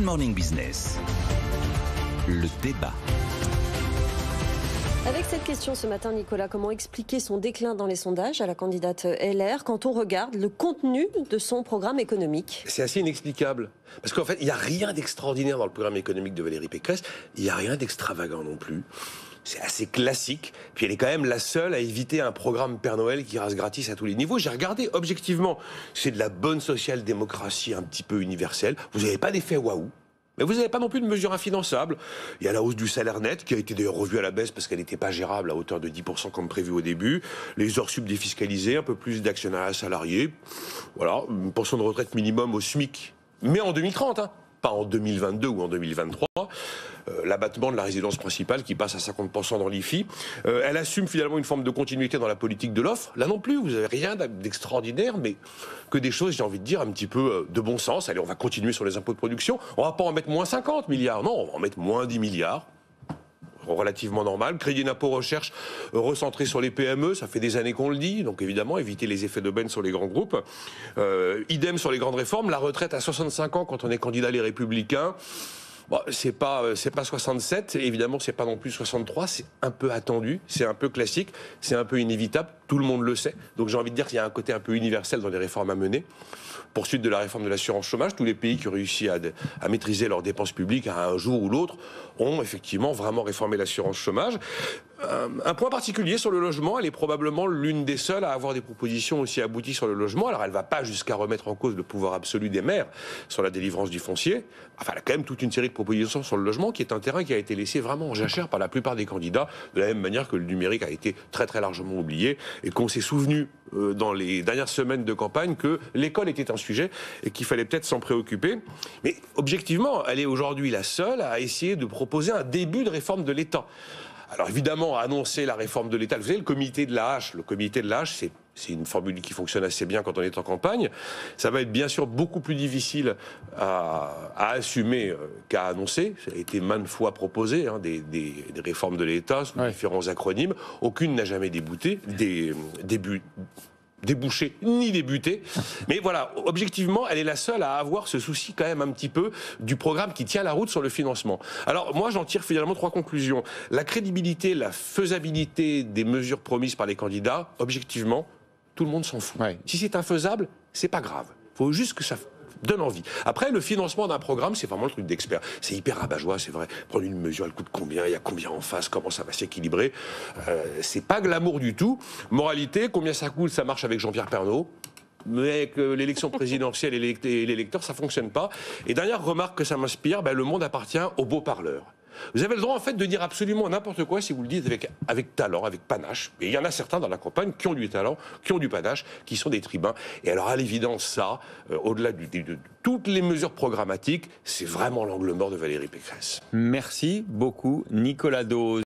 Morning Business, le débat. Avec cette question ce matin, Nicolas, comment expliquer son déclin dans les sondages à la candidate LR quand on regarde le contenu de son programme économique? C'est assez inexplicable. Parce qu'en fait, il n'y a rien d'extraordinaire dans le programme économique de Valérie Pécresse. Il n'y a rien d'extravagant non plus. C'est assez classique. Puis elle est quand même la seule à éviter un programme Père Noël qui rase gratis à tous les niveaux. J'ai regardé objectivement. C'est de la bonne social-démocratie un petit peu universelle. Vous n'avez pas d'effet waouh. Mais vous n'avez pas non plus de mesures infinançables. Il y a la hausse du salaire net, qui a été d'ailleurs revue à la baisse parce qu'elle n'était pas gérable à hauteur de 10% comme prévu au début. Les heures sub défiscalisées, un peu plus d'actionnariat salarié. Voilà, une pension de retraite minimum au SMIC. Mais en 2030, hein, pas en 2022 ou en 2023. L'abattement de la résidence principale qui passe à 50% dans l'IFI. Elle assume finalement une forme de continuité dans la politique de l'offre. Là non plus, vous n'avez rien d'extraordinaire, mais que des choses, j'ai envie de dire, un petit peu de bon sens. Allez, on va continuer sur les impôts de production. On ne va pas en mettre moins 50 milliards, non, on va en mettre moins 10 milliards. Relativement normal. Crédit d'impôt recherche recentré sur les PME, ça fait des années qu'on le dit, donc évidemment éviter les effets d'aubaine sur les grands groupes. Idem sur les grandes réformes, la retraite à 65 ans quand on est candidat les Républicains. Bon, c'est pas 67, évidemment c'est pas non plus 63, c'est un peu attendu, c'est un peu classique, c'est un peu inévitable, tout le monde le sait. Donc j'ai envie de dire qu'il y a un côté un peu universel dans les réformes à mener. Poursuite de la réforme de l'assurance chômage, tous les pays qui ont réussi à maîtriser leurs dépenses publiques à un jour ou l'autre ont effectivement vraiment réformé l'assurance chômage. Un point particulier sur le logement, elle est probablement l'une des seules à avoir des propositions aussi abouties sur le logement. Alors elle ne va pas jusqu'à remettre en cause le pouvoir absolu des maires sur la délivrance du foncier. Enfin, elle a quand même toute une série de propositions sur le logement qui est un terrain qui a été laissé vraiment en jachère par la plupart des candidats, de la même manière que le numérique a été très très largement oublié et qu'on s'est souvenu dans les dernières semaines de campagne que l'école était un sujet et qu'il fallait peut-être s'en préoccuper. Mais objectivement, elle est aujourd'hui la seule à essayer de proposer un début de réforme de l'État. Alors évidemment, annoncer la réforme de l'État, vous savez, le comité de la hache, c'est une formule qui fonctionne assez bien quand on est en campagne. Ça va être bien sûr beaucoup plus difficile à assumer qu'à annoncer. Ça a été maintes fois proposé, hein, des réformes de l'État sous différents acronymes. Aucune n'a jamais débouché ni débuté. Mais voilà, objectivement, elle est la seule à avoir ce souci quand même un petit peu du programme qui tient la route sur le financement. Alors moi, j'en tire finalement 3 conclusions. La crédibilité, la faisabilité des mesures promises par les candidats, objectivement, tout le monde s'en fout. Ouais. Si c'est infaisable, c'est pas grave. Il faut juste que ça donne envie. Après, le financement d'un programme, c'est vraiment le truc d'expert. C'est hyper rabat-joie, c'est vrai. Prendre une mesure, elle coûte combien, il y a combien en face, comment ça va s'équilibrer. C'est pas glamour du tout. Moralité, combien ça coûte, ça marche avec Jean-Pierre Pernaut. Mais avec l'élection présidentielle et l'électeur, ça fonctionne pas. Et dernière remarque que ça m'inspire, le monde appartient aux beaux parleurs. Vous avez le droit en fait de dire absolument n'importe quoi si vous le dites avec talent, avec panache. Et il y en a certains dans la campagne qui ont du talent, qui ont du panache, qui sont des tribuns. Et alors à l'évidence ça, au-delà de toutes les mesures programmatiques, c'est vraiment l'angle mort de Valérie Pécresse. Merci beaucoup Nicolas Dose.